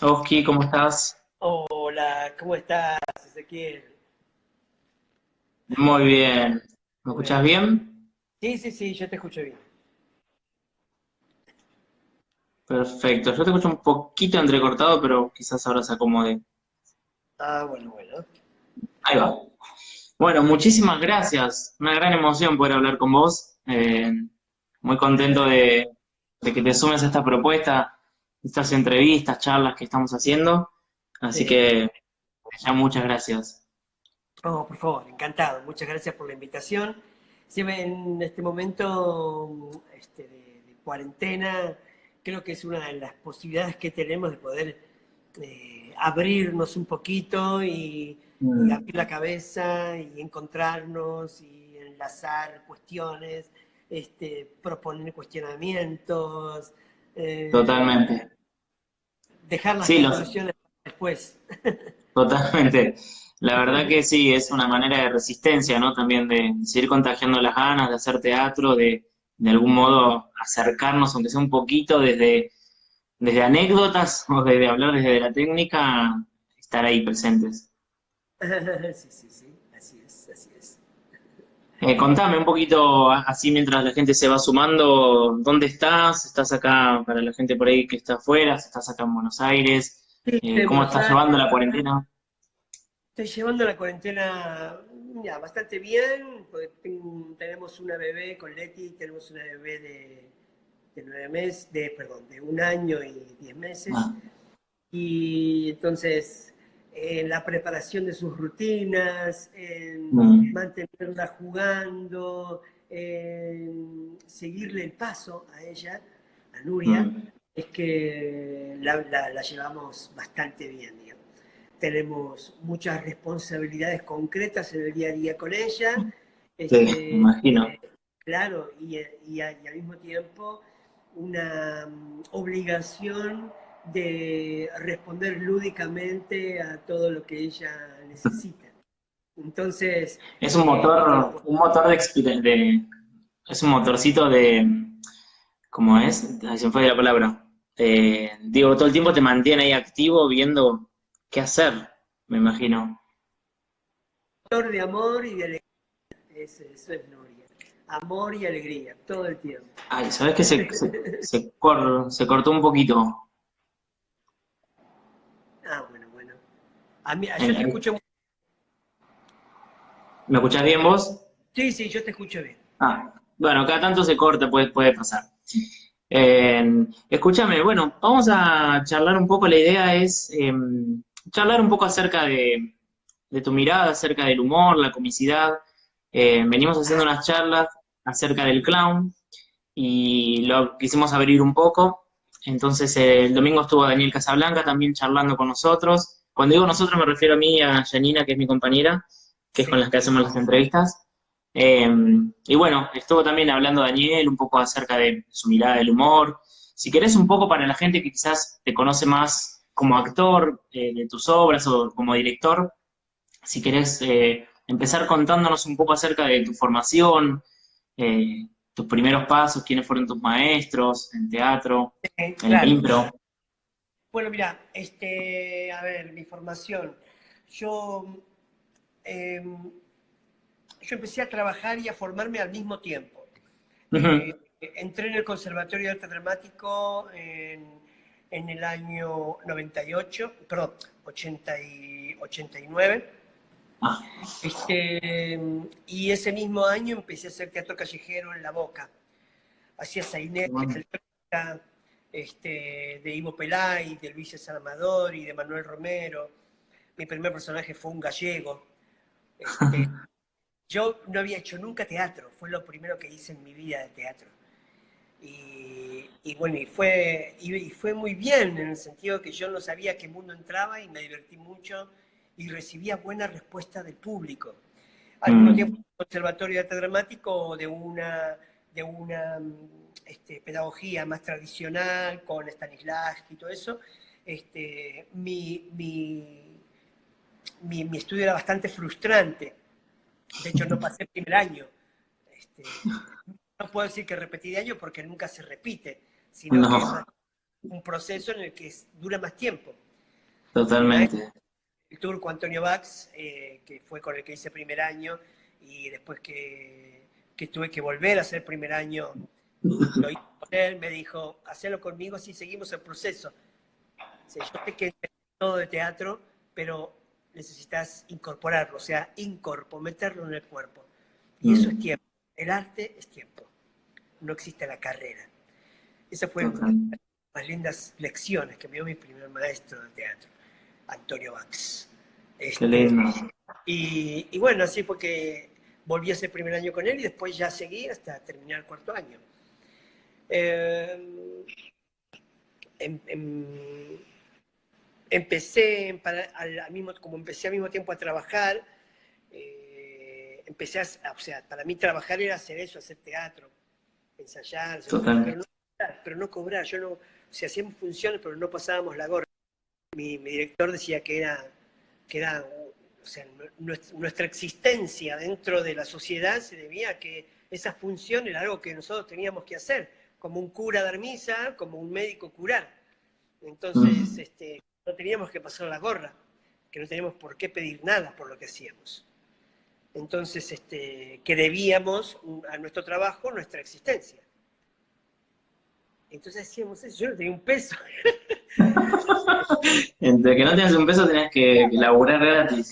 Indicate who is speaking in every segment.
Speaker 1: Oski, ¿cómo estás?
Speaker 2: Hola, ¿cómo estás, Ezequiel?
Speaker 1: Muy bien. ¿Me escuchás
Speaker 2: Bueno,
Speaker 1: bien?
Speaker 2: sí, sí, sí, yo te escucho bien.
Speaker 1: Perfecto. Yo te escucho un poquito entrecortado, pero quizás ahora se acomode.
Speaker 2: Ah, bueno, bueno.
Speaker 1: Ahí va. Bueno, muchísimas gracias. Una gran emoción poder hablar con vos. Muy contento de que te sumes a esta propuesta, estas entrevistas, charlas que estamos haciendo. Así
Speaker 2: Sí.
Speaker 1: que ya muchas gracias.
Speaker 2: Oh, por favor, encantado. Muchas gracias por la invitación. Siempre en este momento de cuarentena, creo que es una de las posibilidades que tenemos de poder abrirnos un poquito y
Speaker 1: Mm,
Speaker 2: abrir la cabeza y encontrarnos y enlazar cuestiones, proponer cuestionamientos, eh,
Speaker 1: totalmente.
Speaker 2: dejar las
Speaker 1: Sí,
Speaker 2: conclusiones para después.
Speaker 1: totalmente. La verdad que sí, es una manera de resistencia, ¿no? También de seguir contagiando las ganas de hacer teatro, de algún modo acercarnos, aunque sea un poquito, desde anécdotas o desde hablar desde la técnica, estar ahí presentes.
Speaker 2: Sí, sí, sí, así es, así es.
Speaker 1: Contame un poquito, así mientras la gente se va sumando, ¿dónde estás? ¿Estás acá para la gente por ahí que está afuera? ¿Estás acá en Buenos Aires?
Speaker 2: Sí, estoy en
Speaker 1: ¿Cómo
Speaker 2: Buenos
Speaker 1: estás
Speaker 2: Aires.
Speaker 1: llevando la cuarentena?
Speaker 2: Estoy llevando la cuarentena ya, bastante bien, porque tenemos una bebé con Leti, tenemos una bebé de 9 meses, perdón, de 1 año y 10 meses.
Speaker 1: Ah,
Speaker 2: Y entonces, en la preparación de sus rutinas, en
Speaker 1: mm,
Speaker 2: mantenerla jugando, en seguirle el paso a ella, a Nuria,
Speaker 1: mm.
Speaker 2: es que la llevamos bastante bien, digamos. Tenemos muchas responsabilidades concretas en el día a día con ella,
Speaker 1: Sí, me
Speaker 2: este,
Speaker 1: imagino.
Speaker 2: claro, y al mismo tiempo una obligación de responder lúdicamente a todo lo que ella necesita. Entonces,
Speaker 1: Es
Speaker 2: digamos,
Speaker 1: un motor es un motorcito de, ¿cómo es? Ay, se me fue de la palabra. Digo, todo el tiempo te mantiene ahí activo viendo qué hacer, me imagino.
Speaker 2: motor de amor y de alegría, eso es Nuria. Amor y alegría, todo el tiempo.
Speaker 1: Ay, ¿sabes qué? Se cortó un poquito.
Speaker 2: Ah, bueno, bueno. Yo te
Speaker 1: Ahí.
Speaker 2: escucho.
Speaker 1: ¿Me escuchás bien vos?
Speaker 2: Sí, sí, yo te escucho bien.
Speaker 1: Ah, bueno, cada tanto se corta, puede pasar. Escúchame, bueno, vamos a charlar un poco. La idea es charlar un poco acerca de tu mirada, acerca del humor, la comicidad. Venimos haciendo
Speaker 2: Ah,
Speaker 1: unas charlas acerca del clown y lo quisimos abrir un poco. Entonces, el domingo estuvo Daniel Casablanca también charlando con nosotros. Cuando digo nosotros me refiero a mí y a Janina, que es mi compañera, que es con
Speaker 2: sí.
Speaker 1: las que hacemos las entrevistas. Eh, y bueno, estuvo también hablando Daniel un poco acerca de su mirada del humor. Si querés un poco para la gente que quizás te conoce más como actor de tus obras o como director, si querés empezar contándonos un poco acerca de tu formación, tus primeros pasos, quiénes fueron tus maestros en teatro, en la
Speaker 2: Claro.
Speaker 1: impro.
Speaker 2: Bueno, mira, a ver, mi formación. Yo, em, yo empecé a trabajar y a formarme al mismo tiempo. Eh,
Speaker 1: Ujú.
Speaker 2: Entré en el Conservatorio de Arte Dramático en el año 98, perdón, 89.
Speaker 1: Ah,
Speaker 2: Y ese mismo año empecé a hacer teatro callejero en La Boca. Hacía
Speaker 1: qué
Speaker 2: sainetes,
Speaker 1: bueno.
Speaker 2: el de Ivo Pelay, de Luis César Amador y de Manuel Romero. Mi primer personaje fue un gallego. Este, yo no había hecho nunca teatro, fue lo primero que hice en mi vida de teatro. Y bueno, y fue muy bien en el sentido que yo no sabía a qué mundo entraba y me divertí mucho y recibía buena respuesta del público. Al mismo tiempo,
Speaker 1: Mm,
Speaker 2: el Conservatorio de Arte Dramático de una pedagogía más tradicional, con Stanislavski y todo eso, mi estudio era bastante frustrante. De hecho, no pasé el primer año. Este, no puedo decir que repetí de año porque nunca se repite, sino que es más
Speaker 1: no,
Speaker 2: un proceso en el que dura más tiempo.
Speaker 1: Totalmente.
Speaker 2: El turco Antonio Bax, que fue con el que hice primer año, y después que tuve que volver a hacer primer año, lo hice con él, me dijo, hacelo conmigo si seguimos el proceso. Sí, yo sé que es todo de teatro, pero necesitas incorporarlo, o sea, meterlo en el cuerpo. Y eso es
Speaker 1: Mm,
Speaker 2: tiempo. El arte es tiempo. No existe la carrera. Esa fue una
Speaker 1: total.
Speaker 2: de las más lindas lecciones que me dio mi primer maestro de teatro, Antonio Bax.
Speaker 1: Qué
Speaker 2: Este,
Speaker 1: lindo.
Speaker 2: y bueno, así fue que volví a hacer primer año con él y después ya seguí hasta terminar el cuarto año. Eh, em, em, empecé, como empecé al mismo tiempo a trabajar, empecé o sea, para mí trabajar era hacer eso, hacer teatro, ensayar,
Speaker 1: Total.
Speaker 2: pero no cobrar. Yo no, o sea, hacíamos funciones, pero no pasábamos la gorra. Mi director decía que era, o sea, nuestra existencia dentro de la sociedad se debía a que esa función era algo que nosotros teníamos que hacer, como un cura dar misa, como un médico curar. Entonces,
Speaker 1: Mm.
Speaker 2: no teníamos que pasar la gorra, que no teníamos por qué pedir nada por lo que hacíamos. Entonces, que debíamos a nuestro trabajo nuestra existencia. Entonces hacíamos eso, yo no tenía un peso.
Speaker 1: Entre que no tenías un peso tenías que laburar gratis.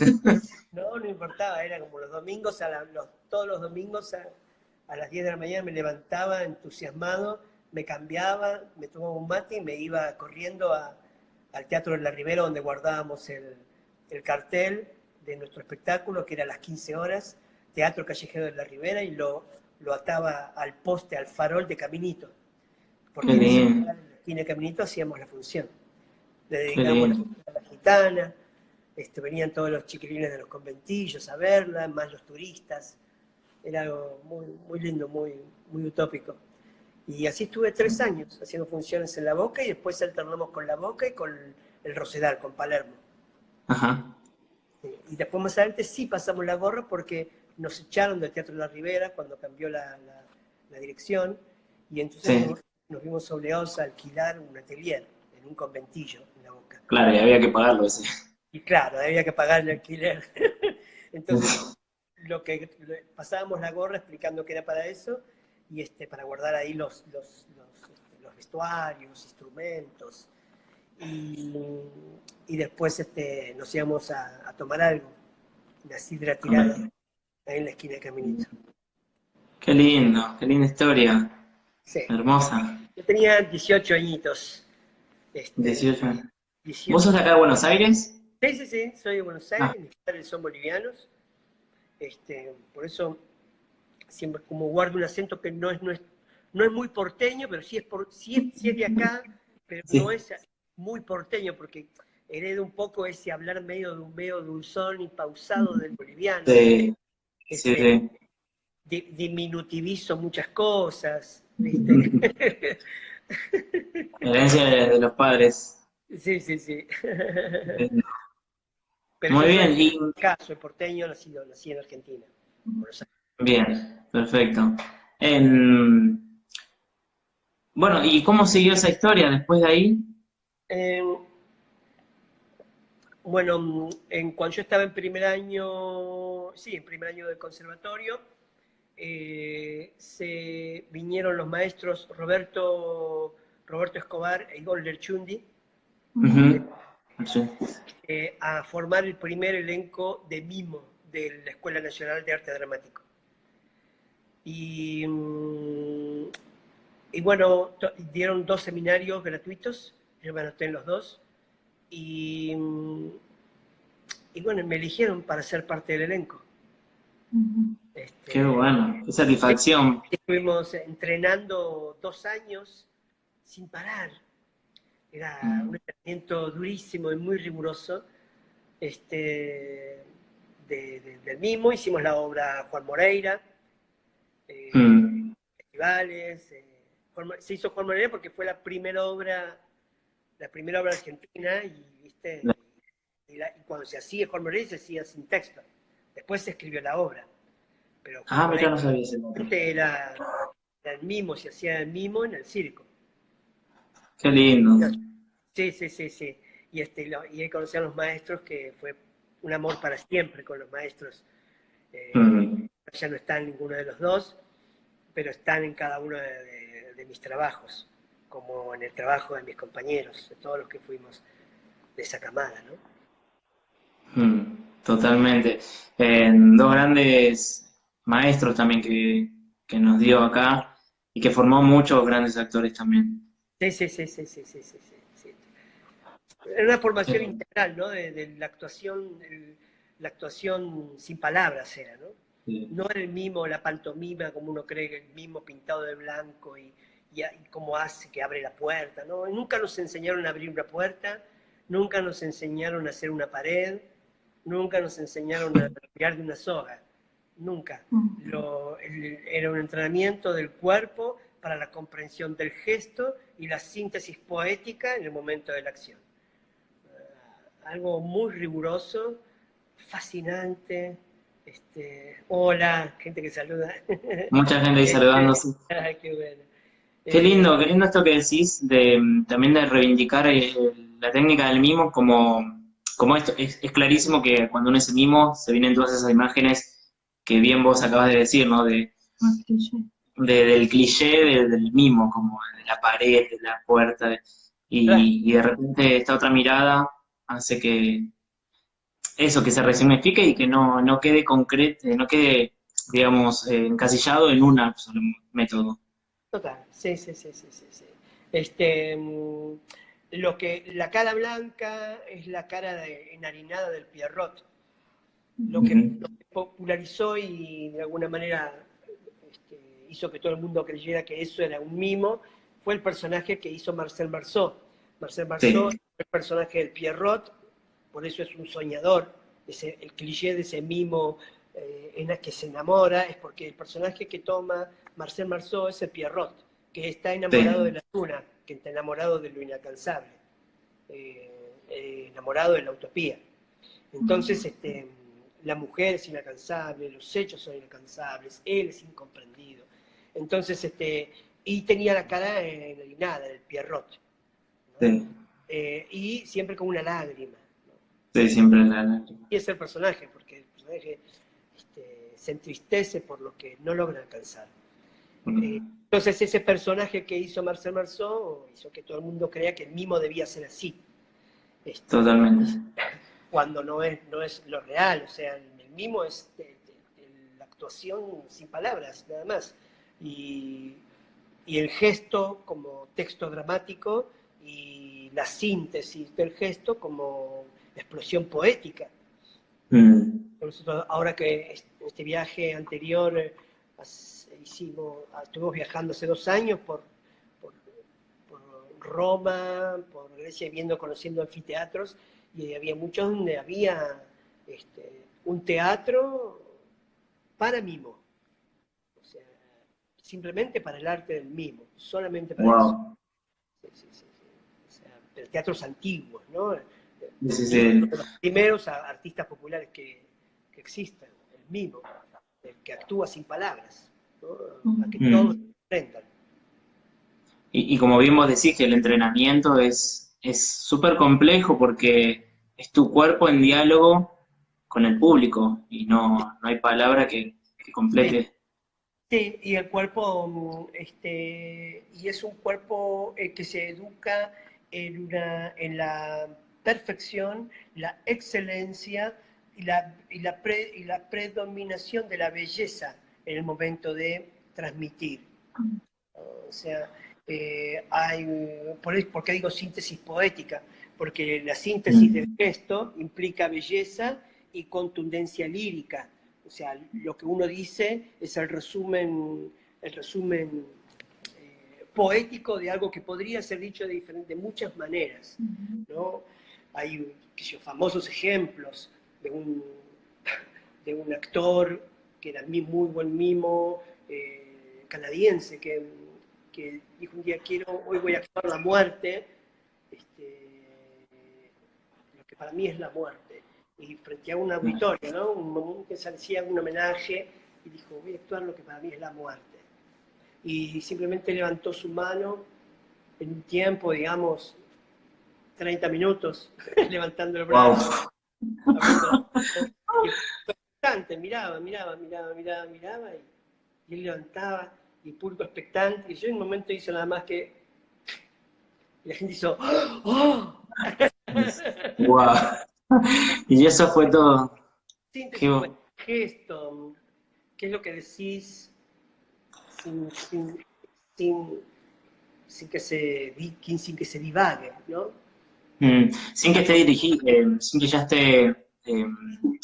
Speaker 2: No, no importaba, era como los domingos, todos los domingos a las 10 de la mañana me levantaba entusiasmado, me cambiaba, me tomaba un mate y me iba corriendo al Teatro de la Ribera donde guardábamos el cartel de nuestro espectáculo, que era a las 15 horas, Teatro Callejero de la Ribera, y lo ataba al poste, al farol de Caminito,
Speaker 1: Qué
Speaker 2: porque en ese
Speaker 1: lindo,
Speaker 2: lugar, en la esquina de Caminito, hacíamos la función. Le
Speaker 1: qué
Speaker 2: dedicábamos la
Speaker 1: lindo.
Speaker 2: función a la gitana, venían todos los chiquilines de los conventillos a verla, más los turistas. Era algo muy, muy lindo, muy, muy utópico. Y así estuve 3 años haciendo funciones en La Boca y después alternamos con La Boca y con el Rosedal, con Palermo.
Speaker 1: Ajá.
Speaker 2: Y después más adelante sí pasamos la gorra porque nos echaron del Teatro de la Ribera cuando cambió la dirección y entonces
Speaker 1: Sí,
Speaker 2: nos vimos obligados a alquilar un atelier en un conventillo en La Boca.
Speaker 1: claro, y había que pagarlo ese.
Speaker 2: Y claro, había que pagar el alquiler. Entonces, pasábamos la gorra explicando que era para eso y para guardar ahí los vestuarios, instrumentos. Y, y después nos íbamos a tomar algo, una sidra tirada, ahí en la esquina de Caminito.
Speaker 1: Qué linda historia.
Speaker 2: Sí.
Speaker 1: Hermosa.
Speaker 2: Yo tenía 18 añitos. Este,
Speaker 1: 18 años. ¿Vos
Speaker 2: 18.
Speaker 1: sos de acá de Buenos Aires?
Speaker 2: Sí, sí, sí, soy de Buenos
Speaker 1: Ah,
Speaker 2: Aires, mis padres son bolivianos. Por eso siempre como guardo un acento que no es muy porteño, pero sí es de acá, pero no
Speaker 1: sí.
Speaker 2: es muy porteño, porque heredo un poco ese hablar medio dulzón y pausado del boliviano.
Speaker 1: Sí, sí,
Speaker 2: Este,
Speaker 1: sí.
Speaker 2: Diminutivizo muchas cosas, ¿viste?
Speaker 1: Herencia de los padres.
Speaker 2: Sí, sí, sí. Pero
Speaker 1: Muy
Speaker 2: yo soy
Speaker 1: bien,
Speaker 2: de acá, soy porteño, nací en Argentina. Buenos Aires.
Speaker 1: bien, perfecto. En- Bueno, ¿y cómo siguió esa historia después de ahí?
Speaker 2: Eh, Bueno, cuando yo estaba en primer año, sí, en primer año del conservatorio, se vinieron los maestros Roberto Escobar e Igor Lerchundi
Speaker 1: Ujú. Sí.
Speaker 2: a formar el primer elenco de mimo de la Escuela Nacional de Arte Dramático. Y, y bueno, dieron 2 seminarios gratuitos, yo me anoté en los dos, y, y bueno, me eligieron para ser parte del elenco.
Speaker 1: Qué
Speaker 2: Este,
Speaker 1: bueno, qué
Speaker 2: sí,
Speaker 1: satisfacción.
Speaker 2: estuvimos entrenando 2 años sin parar. Era un entrenamiento durísimo y muy riguroso. Del mismo hicimos la obra Juan Moreira,
Speaker 1: Mm.
Speaker 2: festivales. Se hizo Juan Moreira porque fue la primera obra argentina y, ¿viste? Y cuando se hacía Juan Moreira se hacía sin texto. Después se escribió la obra, pero Juan
Speaker 1: Ah, mira,
Speaker 2: Moreira
Speaker 1: no sabía ese dato.
Speaker 2: era el mimo, se hacía el mimo en el circo.
Speaker 1: Qué lindo.
Speaker 2: Sí, sí, sí, sí. y ahí conocí a los maestros, que fue un amor para siempre con los maestros.
Speaker 1: Mm,
Speaker 2: Ya no están ninguno de los dos, pero están en cada uno de mis trabajos, como en el trabajo de mis compañeros, de todos los que fuimos de esa camada, ¿no?
Speaker 1: totalmente. Dos grandes maestros también que nos dio acá y que formó muchos grandes actores también.
Speaker 2: Sí, sí, sí, sí, sí, sí, sí, sí, sí. Era una formación
Speaker 1: Eh,
Speaker 2: integral, ¿no? De la actuación sin palabras era, ¿no?
Speaker 1: sí.
Speaker 2: No era el mimo, la pantomima, como uno cree que el mimo pintado de blanco y cómo hace que abre la puerta, ¿no? Nunca nos enseñaron a abrir una puerta, nunca nos enseñaron a hacer una pared, nunca nos enseñaron a tirar de una soga, nunca. Era un entrenamiento del cuerpo para la comprensión del gesto y la síntesis poética en el momento de la acción. Algo muy riguroso, fascinante. Hola, gente que saluda.
Speaker 1: Mucha gente ahí saludándose.
Speaker 2: Ay, qué bueno. Eh,
Speaker 1: Qué lindo esto que decís de también de reivindicar la técnica del mimo como esto. Es clarísimo que cuando uno es mimo se vienen todas esas imágenes que bien vos acabas de decir, ¿no? Del cliché del mimo, como de la pared, de la puerta,
Speaker 2: claro,
Speaker 1: y de repente esta otra mirada hace que eso, que se resignifique y que no quede concreto, no quede, digamos, encasillado en un solo método.
Speaker 2: total, sí, sí, sí, sí, sí, sí. La cara blanca es la cara enharinada del Pierrot. Lo
Speaker 1: Ujú.
Speaker 2: que popularizó y de alguna manera hizo que todo el mundo creyera que eso era un mimo fue el personaje que hizo Marcel Marceau. Marcel Marceau
Speaker 1: Sí,
Speaker 2: es el personaje del Pierrot, por eso es un soñador. El cliché de ese mimo en el que se enamora es porque el personaje que toma Marcel Marceau es el Pierrot, que está enamorado de
Speaker 1: sí.
Speaker 2: la luna, que está enamorado de lo inalcanzable, enamorado de la utopía. Entonces, la mujer es inalcanzable, los hechos son inalcanzables, él es incomprendido. Entonces, y tenía la cara enharinada, el Pierrot, ¿no?
Speaker 1: Sí,
Speaker 2: Y siempre con una lágrima, ¿no?
Speaker 1: sí, siempre la.
Speaker 2: Y es el personaje, porque el personaje se entristece por lo que no logra alcanzar.
Speaker 1: Mm,
Speaker 2: Entonces, ese personaje que hizo Marcel Marceau hizo que todo el mundo crea que el mimo debía ser así. Este,
Speaker 1: totalmente.
Speaker 2: Cuando no es lo real, o sea, el mimo es la actuación sin palabras, nada más. Y, y el gesto como texto dramático y la síntesis del gesto como explosión poética.
Speaker 1: Mm,
Speaker 2: Nosotros, ahora que este viaje anterior estuvimos viajando hace 2 años por, por Roma, por Grecia, conociendo anfiteatros, y había muchos donde había un teatro para mimo, o sea, simplemente para el arte del mimo, solamente para eso.
Speaker 1: wow.
Speaker 2: Sí, sí, sí, sí. O sea, pero teatros antiguos, ¿no?
Speaker 1: Sí, sí,
Speaker 2: Y es uno
Speaker 1: sí.
Speaker 2: de los primeros artistas populares que existen, el mimo, el que actúa sin palabras, ¿no? A que todos
Speaker 1: Mm.
Speaker 2: aprendan.
Speaker 1: Y como bien vos decís que el entrenamiento es súper complejo porque es tu cuerpo en diálogo con el público y no hay palabra que
Speaker 2: Sí,
Speaker 1: complete.
Speaker 2: sí, y el cuerpo, y es un cuerpo que se educa en la perfección, la excelencia y la predominación de la belleza en el momento de transmitir. O sea, ¿por qué digo síntesis poética? Porque la síntesis del
Speaker 1: Mm,
Speaker 2: gesto implica belleza y contundencia lírica. O sea, lo que uno dice es el resumen poético de algo que podría ser dicho de muchas maneras, ¿no? Hay famosos ejemplos de un actor que era muy buen mimo, canadiense, que dijo un día, hoy voy a actuar la muerte, lo que para mí es la muerte. Y frente a un auditorio, ¿no? Que se hacía un homenaje y dijo, voy a actuar lo que para mí es la muerte. Y simplemente levantó su mano en un tiempo, digamos, 30 minutos levantando el brazo,
Speaker 1: Wow.
Speaker 2: abriendo los ojos, expectante, miraba, y él levantaba, y el público expectante, y yo en un momento hice nada más que, y la gente hizo, ¡oh!
Speaker 1: Wow. Y eso fue todo. Qué,
Speaker 2: Síntesis fue gesto, ¿qué es lo que decís sin, sin, sin, sin que se divague, ¿no?
Speaker 1: sin que esté dirigido, sin que ya esté,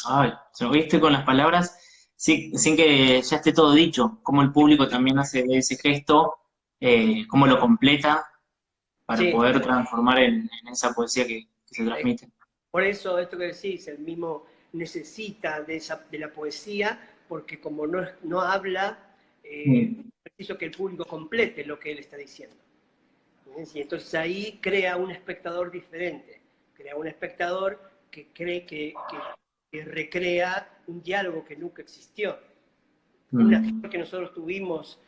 Speaker 1: ay, se me viste con las palabras, sin que ya esté todo dicho, cómo el público también hace ese gesto, cómo lo completa para
Speaker 2: Sí,
Speaker 1: poder transformar en esa poesía que se
Speaker 2: eh,
Speaker 1: transmite.
Speaker 2: por eso esto que decís, el mismo necesita de la poesía, porque como no habla,
Speaker 1: Mm,
Speaker 2: es preciso que el público complete lo que él está diciendo. Y entonces ahí crea un espectador diferente, crea un espectador que cree que recrea un diálogo que nunca existió. Un
Speaker 1: mm,
Speaker 2: actor que nosotros tuvimos,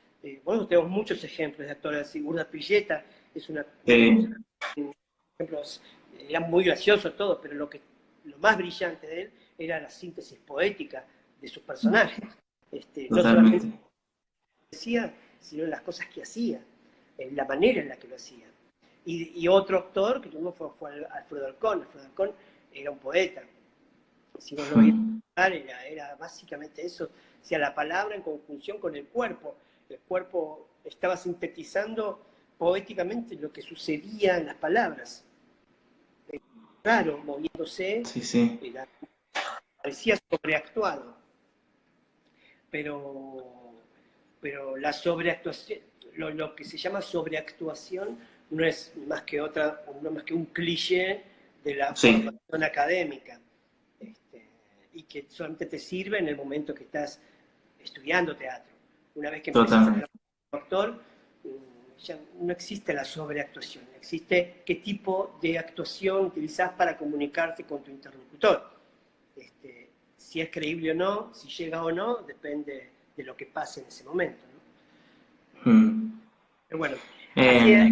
Speaker 2: bueno, tenemos muchos ejemplos de actores así. Urda Prilleta es
Speaker 1: sí,
Speaker 2: ejemplos, era muy gracioso todo, pero lo más brillante de él era la síntesis poética de sus personajes. No solamente
Speaker 1: totalmente.
Speaker 2: decía, sino en las cosas que hacía, en la manera en la que lo hacía. Y otro actor que tuvimos fue Alfredo Alcón. Alfredo Alcón era un poeta. Si vos lo veías,
Speaker 1: Mm,
Speaker 2: era básicamente eso. O sea, la palabra en conjunción con el cuerpo. El cuerpo estaba sintetizando poéticamente lo que sucedía en las palabras. Claro, moviéndose,
Speaker 1: sí, sí.
Speaker 2: era, parecía sobreactuado, pero, pero la sobreactuación, lo que se llama sobreactuación no es más que no más que un cliché de la
Speaker 1: Sí,
Speaker 2: formación académica, este, y que solamente te sirve en el momento que estás estudiando teatro. Una vez que empezás a
Speaker 1: totalmente.
Speaker 2: trabajar como actor, ya no existe la sobreactuación, existe qué tipo de actuación utilizás para comunicarte con tu interlocutor. Si es creíble o no, si llega o no, depende de lo que pase en ese momento, ¿no?
Speaker 1: Mm.
Speaker 2: Pero bueno, así es,
Speaker 1: Eh,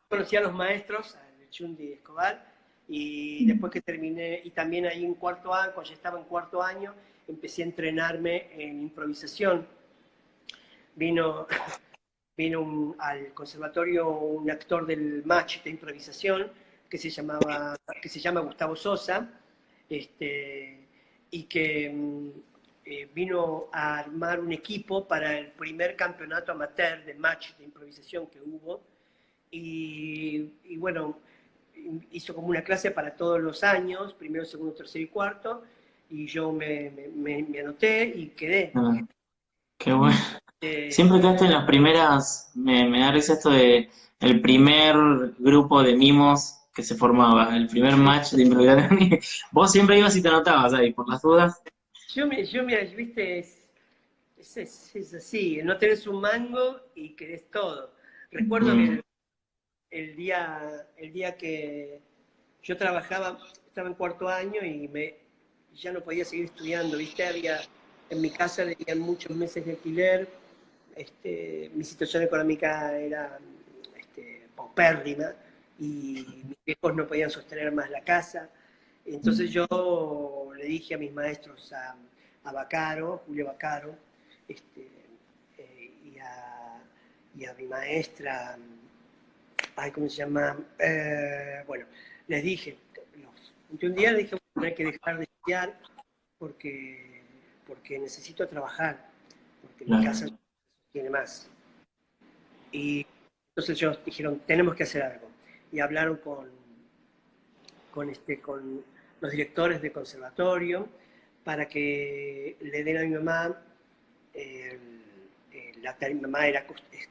Speaker 2: conocí a los maestros, a Chundi Escobar, y después que terminé, y también ahí en cuarto año, cuando ya estaba en cuarto año, empecé a entrenarme en improvisación. Vino, al conservatorio un actor del match de improvisación que se llama Gustavo Sosa, este, y que vino a armar un equipo para el primer campeonato amateur de match de improvisación que hubo. Y bueno, hizo como una clase para todos los años, primero, segundo, tercero y cuarto, y yo me anoté y quedé.
Speaker 1: ah, qué bueno.
Speaker 2: Eh,
Speaker 1: Siempre quedaste en las primeras, me da risa esto de el primer grupo de mimos que se formaba, el primer match de improvisación. Vos siempre ibas y te anotabas ahí, por las dudas.
Speaker 2: viste, es así, no tenés un mango y querés todo. Recuerdo que
Speaker 1: Mm,
Speaker 2: el día que yo trabajaba, estaba en cuarto año y ya no podía seguir estudiando, ¿viste? En mi casa debían muchos meses de alquiler, mi situación económica era paupérrima y mis viejos no podían sostener más la casa. Entonces yo le dije a mis maestros, a Bacaro, Julio Bacaro, este, y a mi maestra, ay, ¿cómo se llama? Bueno, les dije, un día les dije, bueno, hay que dejar de estudiar porque, porque necesito trabajar, porque mi casa
Speaker 1: claro.
Speaker 2: no tiene más. Y entonces ellos dijeron, tenemos que hacer algo. Y hablaron con los directores de conservatorio para que le den a mi mamá, mi mamá era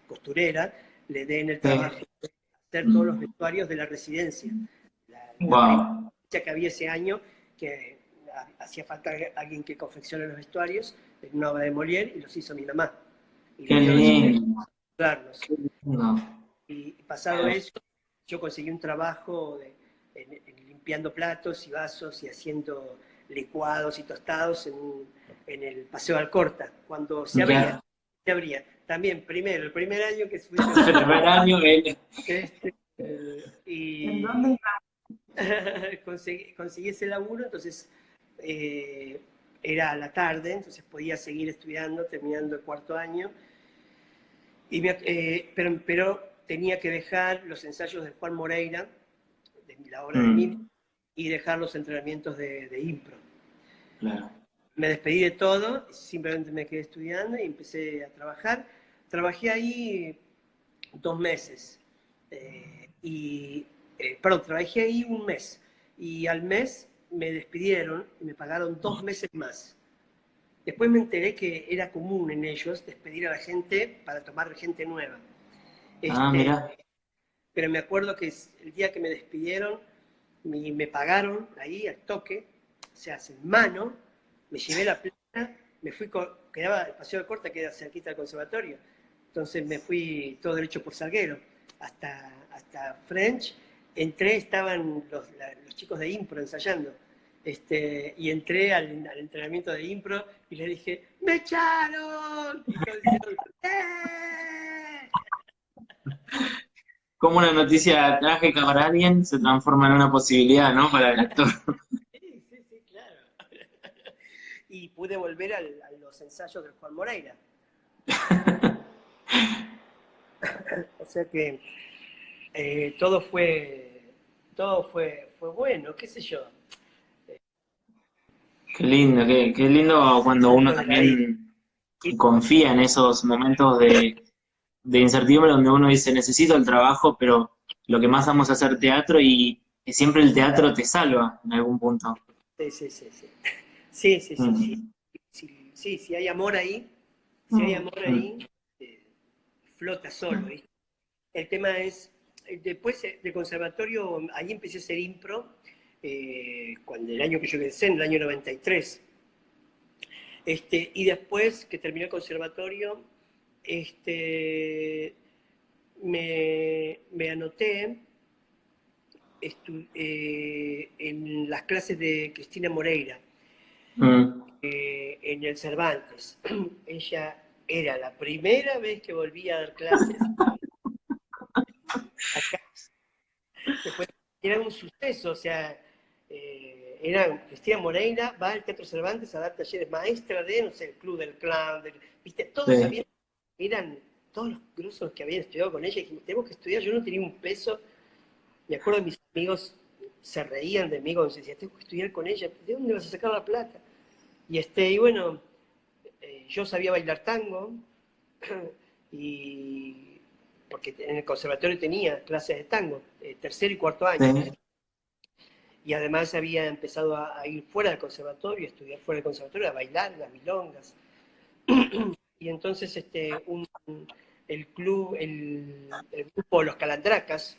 Speaker 2: costurera, le den el
Speaker 1: Sí.
Speaker 2: trabajo de hacer todos los vestuarios de la residencia. La primera
Speaker 1: Wow,
Speaker 2: residencia que había ese año, que hacía falta alguien que confeccione los vestuarios, en una obra de Molière, y los hizo mi mamá. Y
Speaker 1: qué
Speaker 2: le dio los
Speaker 1: lindo,
Speaker 2: ayudarnos.
Speaker 1: qué lindo.
Speaker 2: Y pasado eso, yo conseguí un trabajo limpiando platos y vasos y haciendo licuados y tostados en el Paseo Alcorta, cuando
Speaker 1: Ya,
Speaker 2: se abría. También, el primer año que fui
Speaker 1: el primer año,
Speaker 2: este,
Speaker 1: ¿en dónde
Speaker 2: y
Speaker 1: iba?
Speaker 2: conseguí ese laburo, entonces era a la tarde, entonces podía seguir estudiando, terminando el cuarto año, pero tenía que dejar los ensayos de Juan Moreira, de la obra de mí, y dejar los entrenamientos de impro.
Speaker 1: Claro.
Speaker 2: Me despedí de todo, simplemente me quedé estudiando y empecé a trabajar. Trabajé ahí 2 meses. Perdón, trabajé ahí un mes. Y al mes me despidieron y me pagaron 2 meses más. Después me enteré que era común en ellos despedir a la gente para tomar gente nueva.
Speaker 1: Mira.
Speaker 2: Pero me acuerdo que el día que me despidieron, me pagaron ahí al toque, o sea, en mano, me llevé la plata, me fui, quedaba el Paseo de Corta, que era cerquita del conservatorio, entonces me fui todo derecho por Salguero, hasta French, entré, estaban los chicos de impro ensayando, y entré al entrenamiento de impro y le dije, ¡me echaron! Y todos dijeron, ¡eh!
Speaker 1: Como una noticia trágica para alguien se transforma en una posibilidad, ¿no? Para el actor.
Speaker 2: Sí, sí, sí, claro. Y pude volver a los ensayos del Juan Moreira. O sea que todo fue bueno, qué sé yo.
Speaker 1: Qué lindo cuando uno
Speaker 2: Momento de la vida.
Speaker 1: también confía en esos momentos de incertidumbre donde uno dice, necesito el trabajo, pero lo que más amo es hacer teatro y siempre el teatro te salva en algún punto.
Speaker 2: Sí, sí, sí, sí. Sí, sí, sí, sí.
Speaker 1: Mm.
Speaker 2: Sí, sí, si hay amor ahí, si hay amor ahí, eh, flota solo, ¿viste? El tema es, después del conservatorio, ahí empecé a hacer impro, cuando el año que yo empecé, en el año 93. Y después que terminé el conservatorio, me anoté en las clases de Cristina Moreira,
Speaker 1: Mm.
Speaker 2: en el Cervantes. Ella era la primera vez que volvía a dar clases acá. Después era un suceso, o sea, era Cristina Moreira, va al Teatro Cervantes a dar talleres, maestra de, no sé, el Club del Clown, viste, todos
Speaker 1: Sí.
Speaker 2: sabían, eran todos los grosos que habían estudiado con ella, y dijimos, tenemos que estudiar, yo no tenía un peso, me acuerdo de mis amigos se reían de mí cuando se decía, tengo que estudiar con ella, ¿de dónde vas a sacar la plata? Y bueno, yo sabía bailar tango, y porque en el conservatorio tenía clases de tango, tercer y cuarto año,
Speaker 1: Sí.
Speaker 2: y además había empezado a ir fuera del conservatorio, a estudiar fuera del conservatorio, a bailar las milongas. Y entonces el grupo Los Calandracas,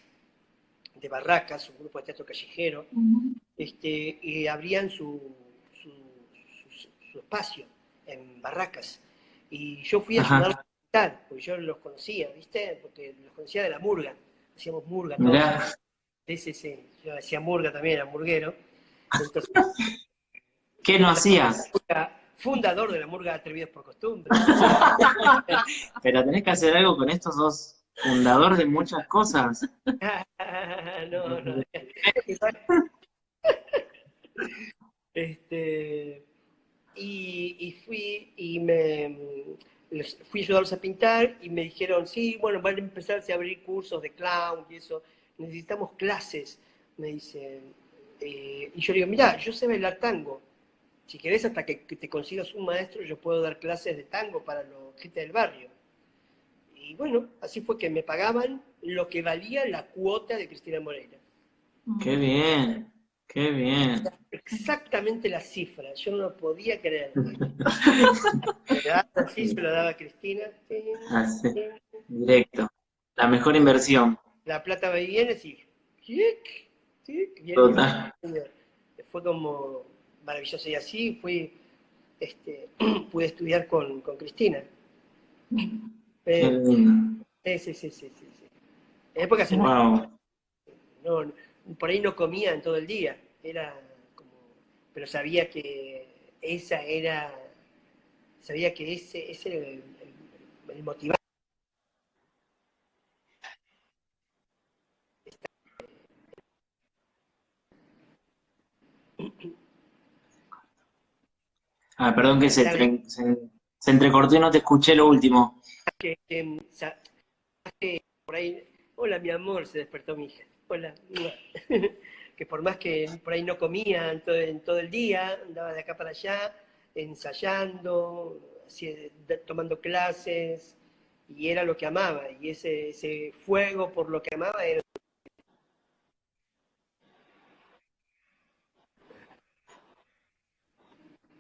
Speaker 2: de Barracas, un grupo de teatro callejero, y abrían su espacio en Barracas. Y yo fui a ayudar
Speaker 1: Ajá.
Speaker 2: a pintar, porque yo los conocía, ¿viste? Porque los conocía de la murga. Hacíamos murga todos.
Speaker 1: Mirá,
Speaker 2: Sí, sí, sí. Yo hacía murga también, era murguero. Entonces,
Speaker 1: ¿qué no hacías?
Speaker 2: fundador de la murga Atrevidos por Costumbre.
Speaker 1: Pero tenés que hacer algo con esto, sos fundador de muchas cosas.
Speaker 2: No, no. Este, y fui a ayudarlos a pintar y me dijeron, sí, bueno, van a empezarse a abrir cursos de clown y eso, necesitamos clases, me dicen. Y yo le digo, mira, yo sé bailar tango, si querés hasta que te consigas un maestro, yo puedo dar clases de tango para la gente del barrio. Y bueno, así fue que me pagaban lo que valía la cuota de Cristina Moreira.
Speaker 1: Qué bien, qué bien.
Speaker 2: Exactamente la cifra, yo no lo podía creer. Me daba así, se lo daba a Cristina.
Speaker 1: Así, directo. La mejor inversión.
Speaker 2: La plata va y viene, así. ¡Tic! ¡Tic! Viene,
Speaker 1: Total.
Speaker 2: fue como maravilloso. Y así pude estudiar con Cristina.
Speaker 1: Qué
Speaker 2: Eh,
Speaker 1: lindo.
Speaker 2: sí, sí, sí, sí, sí, sí. En épocas en las que
Speaker 1: Wow.
Speaker 2: no, por ahí no comía en todo el día. Era como. Pero sabía que ese era el motivante.
Speaker 1: Ah, perdón que
Speaker 2: Está bien.
Speaker 1: se entrecortó y no te escuché lo último.
Speaker 2: Por ahí, hola mi amor, se despertó mi hija. Hola. Mua. Que por más que por ahí no comía en todo el día, andaba de acá para allá, ensayando, tomando clases, y era lo que amaba. Y ese fuego por lo que amaba era...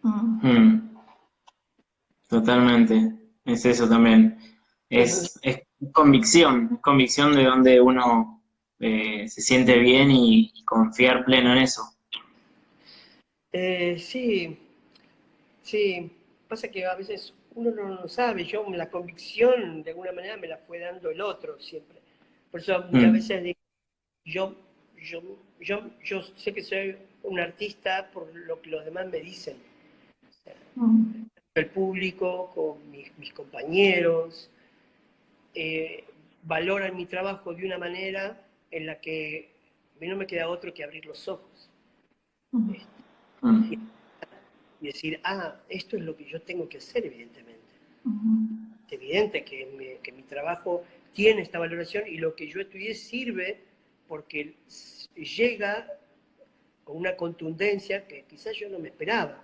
Speaker 1: Mm, totalmente, es eso también. Es convicción, convicción de donde uno se siente bien y confiar pleno en eso.
Speaker 2: Sí, sí, pasa que a veces uno no lo sabe, yo la convicción de alguna manera me la fue dando el otro siempre. Por eso muchas
Speaker 1: Mm,
Speaker 2: veces digo, yo, yo, yo sé que soy un artista por lo que los demás me dicen, el público, con mis compañeros, eh, valoran mi trabajo de una manera en la que a mí no me queda otro que abrir los ojos
Speaker 1: mm,
Speaker 2: y decir, ah, esto es lo que yo tengo que hacer, evidentemente. Es evidente que mi trabajo tiene esta valoración y lo que yo estudié sirve porque llega con una contundencia que quizás yo no me esperaba.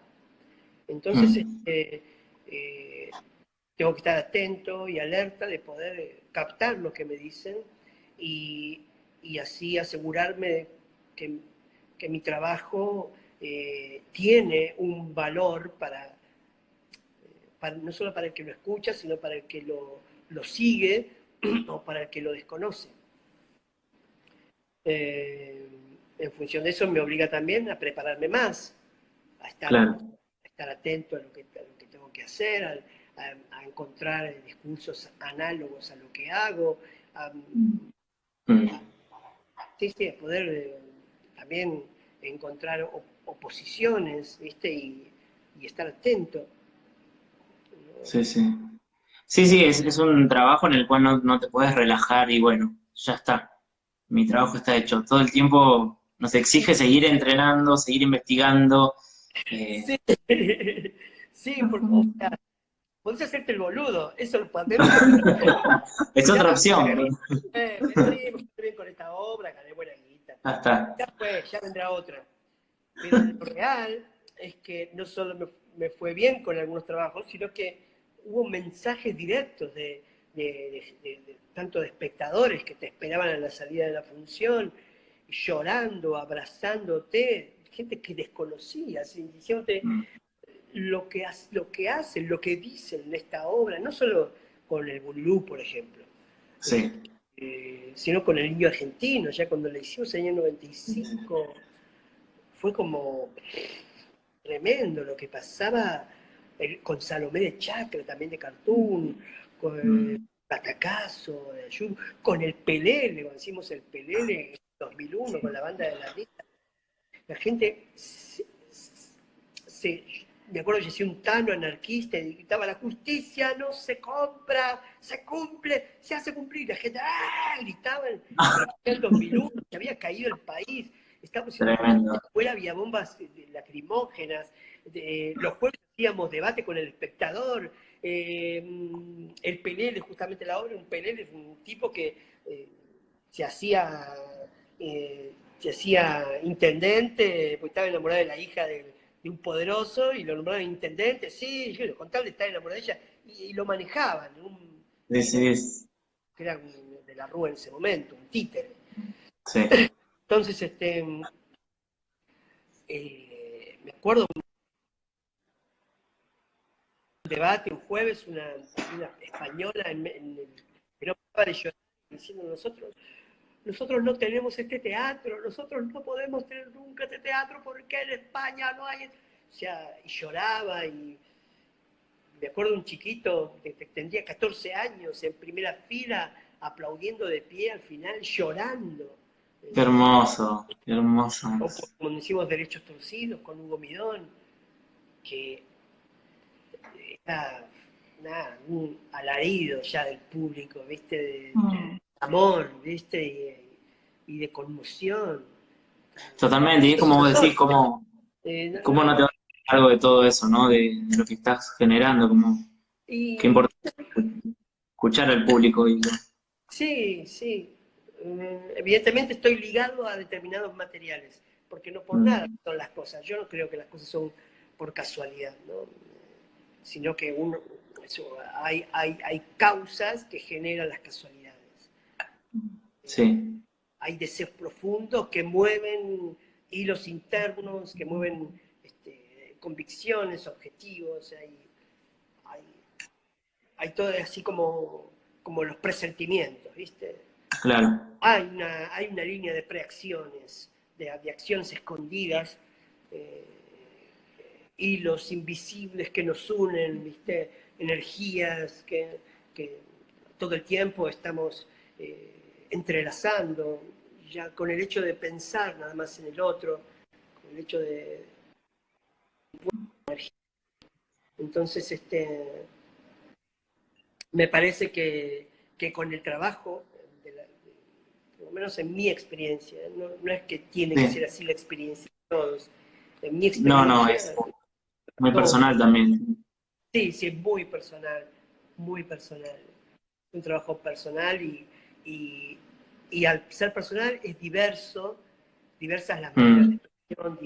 Speaker 2: Entonces,
Speaker 1: mm.
Speaker 2: eh, tengo que estar atento y alerta de poder captar lo que me dicen y, y así asegurarme que, que mi trabajo tiene un valor no solo para el que lo escucha, sino para el que lo sigue o para el que lo desconoce. Eh, en función de eso me obliga también a prepararme más,
Speaker 1: Claro.
Speaker 2: a estar atento a lo que tengo que hacer, a encontrar discursos análogos a lo que hago, a,
Speaker 1: Mm.
Speaker 2: sí, sí, a poder también encontrar oposiciones, ¿viste? Y estar atento.
Speaker 1: Sí, sí. Sí, sí, es un trabajo en el cual no te puedes relajar y bueno, ya está. Mi trabajo está hecho. Todo el tiempo nos exige seguir entrenando, seguir investigando. eh,
Speaker 2: Sí, sí, porque, o sea, podés hacerte el boludo, eso lo podemos hacer.
Speaker 1: es otra
Speaker 2: Ya,
Speaker 1: opción.
Speaker 2: sí, me fue bien con esta obra, gané buena guita.
Speaker 1: Ya está.
Speaker 2: Ya fue, ya vendrá otra. Pero lo real es que no solo me fue bien con algunos trabajos, sino que hubo mensajes directos tanto de espectadores que te esperaban a la salida de la función, llorando, abrazándote, gente que desconocías, diciéndote
Speaker 1: Mm.
Speaker 2: lo que hacen, lo que dicen en esta obra, no solo con el Bululú, por ejemplo,
Speaker 1: Sí.
Speaker 2: sino con el Indio Argentino, ya cuando le hicimos en el año 95, fue como tremendo lo que pasaba con Salomé de Chacra, también de Cartoon, con
Speaker 1: Mm.
Speaker 2: Batacazo, de Ayub, con el Pelele, cuando hicimos el Pelele en 2001 con la banda de la Rita. La gente me acuerdo que decía un Tano anarquista y gritaba, la justicia no se compra, se cumple, se hace cumplir. La gente gritaban, pero en el 2001 se había caído el país, estábamos haciendo función de
Speaker 1: Tremendo.
Speaker 2: escuela, había bombas lacrimógenas, los jueves hacíamos debate con el espectador, el Pelele, justamente la obra, un Pelele es un tipo que eh, se hacía... eh, se hacía intendente, porque estaba enamorado de la hija de un poderoso y lo nombraron intendente, sí, yo, con tal de estar enamorado de ella, y lo manejaban,
Speaker 1: Sí, sí,
Speaker 2: que era de la Rúa en ese momento, un títere.
Speaker 1: sí.
Speaker 2: Entonces, me acuerdo un debate un jueves, una española que no paraba de llorar, diciendo nosotros no tenemos este teatro, nosotros no podemos tener nunca este teatro porque en España no hay... O sea, y lloraba y me acuerdo de un chiquito que tendría 14 años en primera fila, aplaudiendo de pie al final, llorando.
Speaker 1: Qué hermoso, qué hermoso.
Speaker 2: O cuando hicimos Derechos Torcidos con Hugo Midón, que era nada, un alarido ya del público, ¿viste? De amor, ¿viste? Y de conmoción.
Speaker 1: Totalmente, y es
Speaker 2: Esos
Speaker 1: como vos
Speaker 2: son.
Speaker 1: decís, como,
Speaker 2: No,
Speaker 1: cómo no te va. algo de todo eso, ¿no? De lo que estás generando, como qué
Speaker 2: Y
Speaker 1: importante escuchar al público y
Speaker 2: sí, sí. Evidentemente estoy ligado a determinados materiales, porque no por nada
Speaker 1: mm,
Speaker 2: son las cosas. Yo no creo que las cosas son por casualidad, ¿no? Sino que hay causas que generan las casualidades.
Speaker 1: sí,
Speaker 2: Hay deseos profundos que mueven hilos internos, que mueven convicciones, objetivos, hay, hay todo así como los presentimientos, ¿viste?
Speaker 1: claro,
Speaker 2: Hay una línea de preacciones, de acciones escondidas, eh, hilos invisibles que nos unen, ¿viste? Energías que todo el tiempo estamos entrelazando, ya con el hecho de pensar nada más en el otro, con el hecho de... Entonces, me parece que con el trabajo, por lo menos en mi experiencia, no es que tiene que ser
Speaker 1: sí.
Speaker 2: así la experiencia de todos, en mi
Speaker 1: No, no, es
Speaker 2: experiencia,
Speaker 1: muy
Speaker 2: todos,
Speaker 1: personal también.
Speaker 2: sí, sí, muy personal, un trabajo personal y, y al ser personal es diversas las maneras de
Speaker 1: Mm,
Speaker 2: expresión,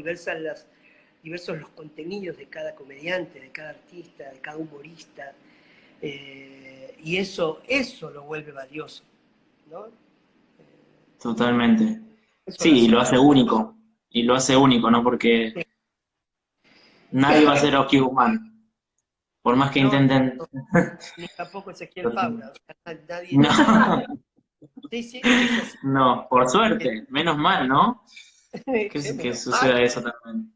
Speaker 2: diversos los contenidos de cada comediante, de cada artista, de cada humorista, y eso lo vuelve valioso, ¿no?
Speaker 1: totalmente.
Speaker 2: Eso lo
Speaker 1: Sí, y
Speaker 2: hace
Speaker 1: lo hace único. Y lo hace único, ¿no? Porque nadie va a ser Oki Guzmán. Por más que
Speaker 2: no,
Speaker 1: intenten.
Speaker 2: ni tampoco Ezequiel Faura, o sea, nadie,
Speaker 1: No,
Speaker 2: sí, sí, es así,
Speaker 1: no, por suerte, menos mal, ¿no?
Speaker 2: sí,
Speaker 1: Que
Speaker 2: menos mal,
Speaker 1: suceda eso también.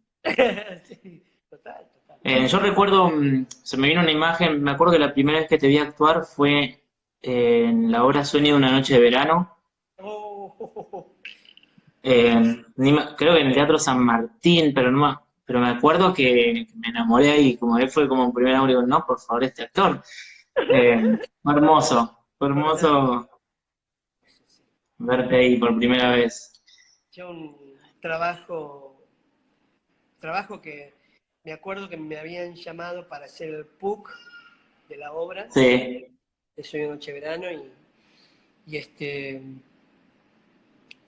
Speaker 2: sí, total, total.
Speaker 1: Yo recuerdo, se me vino una imagen, me acuerdo que la primera vez que te vi actuar fue en la obra Sueño de una noche de verano.
Speaker 2: Oh,
Speaker 1: Creo que en el Teatro San Martín, pero me acuerdo que me enamoré y como él fue como un primer amor, digo, no, por favor, este actor. Fue
Speaker 2: por nada.
Speaker 1: hermoso verte ahí por primera vez.
Speaker 2: Yo un trabajo que me acuerdo que me habían llamado para hacer el PUC de la obra
Speaker 1: Sí,
Speaker 2: de Sueño de Noche de Verano y este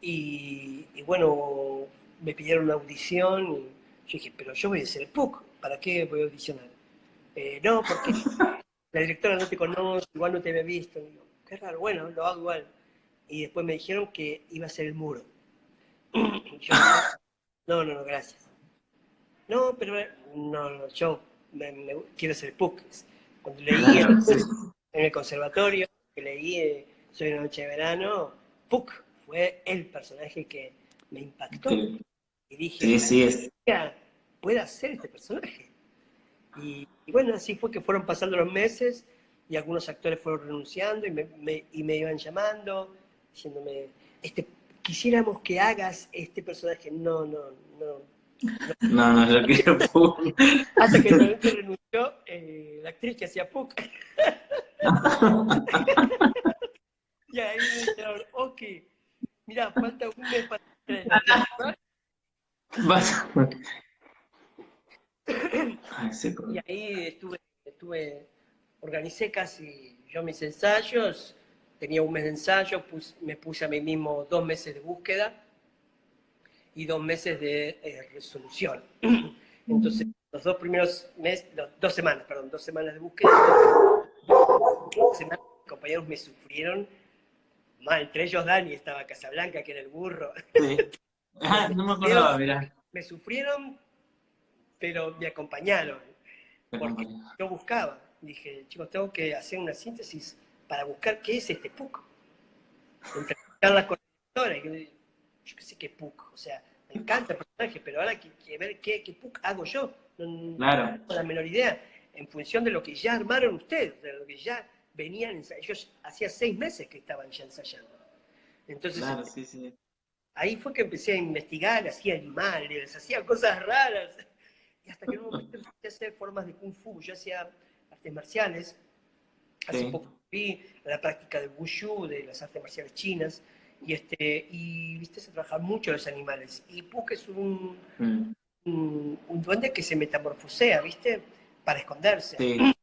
Speaker 2: y bueno, me pidieron una audición y yo dije, pero yo voy a hacer el PUC, ¿para qué voy a audicionar? No, porque la directora no te conoce, igual no te había visto. Y digo, qué raro, bueno, lo hago igual. Y después me dijeron que iba a ser el muro. Y yo dije, no, no, no, gracias. No, pero no, no, yo quiero ser PUC. Cuando leí el
Speaker 1: claro, sí,
Speaker 2: PUC en el conservatorio, que leí Soy una noche de verano, PUC fue el personaje que me impactó.
Speaker 1: sí,
Speaker 2: Y dije,
Speaker 1: sí,
Speaker 2: ojalá
Speaker 1: sí, es.
Speaker 2: pueda ser este personaje. Y bueno, así fue que fueron pasando los meses y algunos actores fueron renunciando y me iban llamando, diciéndome, quisiéramos que hagas este personaje. No, no, no.
Speaker 1: No, no, yo quiero fútbol.
Speaker 2: Hasta que finalmente renunció la actriz que hacía Puck. Y ahí me dijeron, ok, mira, falta un mes para estreno, ¿te animás?
Speaker 1: Vas- Ay, sí,
Speaker 2: Y ahí organicé casi yo mis ensayos, tenía un mes de ensayo, me puse a mí mismo 2 meses de búsqueda y 2 meses de resolución. Entonces, los 2 semanas, perdón, 2 semanas de búsqueda y 2 semanas, mis compañeros me sufrieron mal, entre ellos Dani estaba Casablanca, que era el burro.
Speaker 1: sí. Ah,
Speaker 2: Me
Speaker 1: no me
Speaker 2: sufrieron,
Speaker 1: acordaba, mirá.
Speaker 2: me sufrieron, pero me acompañaron,
Speaker 1: Te
Speaker 2: porque
Speaker 1: acompaño.
Speaker 2: yo buscaba. Dije, chicos, tengo que hacer una síntesis para buscar qué es este PUC. Entrevistarlas con la directora, y yo qué sé qué PUC, o sea, me encanta el personaje, pero ahora que ver qué PUC hago yo. No
Speaker 1: Claro,
Speaker 2: tengo la menor idea, en función de lo que ya armaron ustedes, de lo que ya venían ensayando. Ellos hacía 6 meses que estaban ya ensayando. Entonces,
Speaker 1: claro, sí, sí.
Speaker 2: ahí fue que empecé a investigar, hacía animales, hacía cosas raras. Y hasta que en un momento empecé a hacer formas de kung fu. Yo hacía artes marciales. Hace
Speaker 1: Sí.
Speaker 2: poco vi la práctica del wushu, de las artes marciales chinas. Y viste, se trabaja mucho los animales. Y Puck es
Speaker 1: Mm.
Speaker 2: un un duende que se metamorfosea, ¿viste? Para esconderse.
Speaker 1: Sí,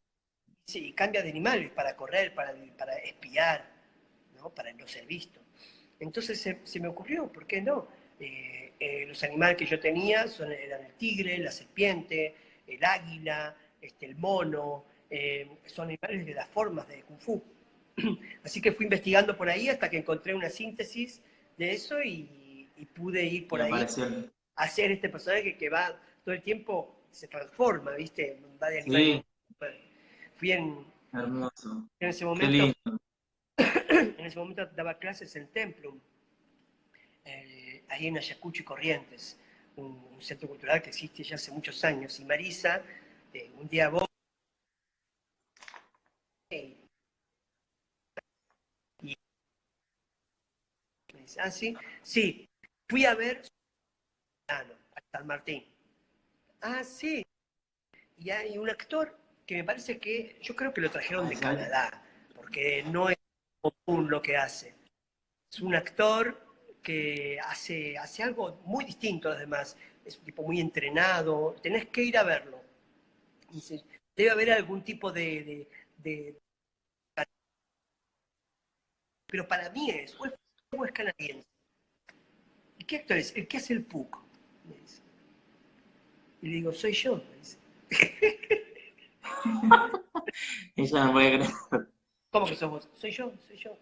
Speaker 2: Sí, cambia de animales para correr, para espiar, ¿no? Para no ser visto. Entonces se me ocurrió, ¿por qué no? Los animales que yo tenía eran el tigre, la serpiente, el águila, el mono, son animales de las formas de Kung Fu. Así que fui investigando por ahí hasta que encontré una síntesis de eso y pude ir
Speaker 1: y
Speaker 2: por ahí
Speaker 1: apareció.
Speaker 2: a hacer este personaje que va todo el tiempo, se transforma, ¿viste? Va de animal en
Speaker 1: Sí,
Speaker 2: animal. Fui
Speaker 1: hermoso.
Speaker 2: en ese
Speaker 1: Qué
Speaker 2: momento,
Speaker 1: lindo.
Speaker 2: en ese momento daba clases en Templum, ahí en Ayacucho y Corrientes, un centro cultural que existe ya hace muchos años. Y Marisa, un día vos, y me dice, ah, sí, sí, fui a ver a San Martín. Ah, sí, y hay un actor que me parece que, yo creo que lo trajeron
Speaker 1: Ay,
Speaker 2: de
Speaker 1: ¿sabes?
Speaker 2: Canadá, porque no es común lo que hace. Es un actor que hace algo muy distinto a los demás. Es un tipo muy entrenado. Tenés que ir a verlo. Dice, debe haber algún tipo de- pero para mí o es canadiense. ¿Y qué actor es? El que hace el Puck. Me dice. Y le digo, soy yo. Me dice.
Speaker 1: Ella no puede creer.
Speaker 2: ¿Cómo que sos vos? Soy yo, soy yo.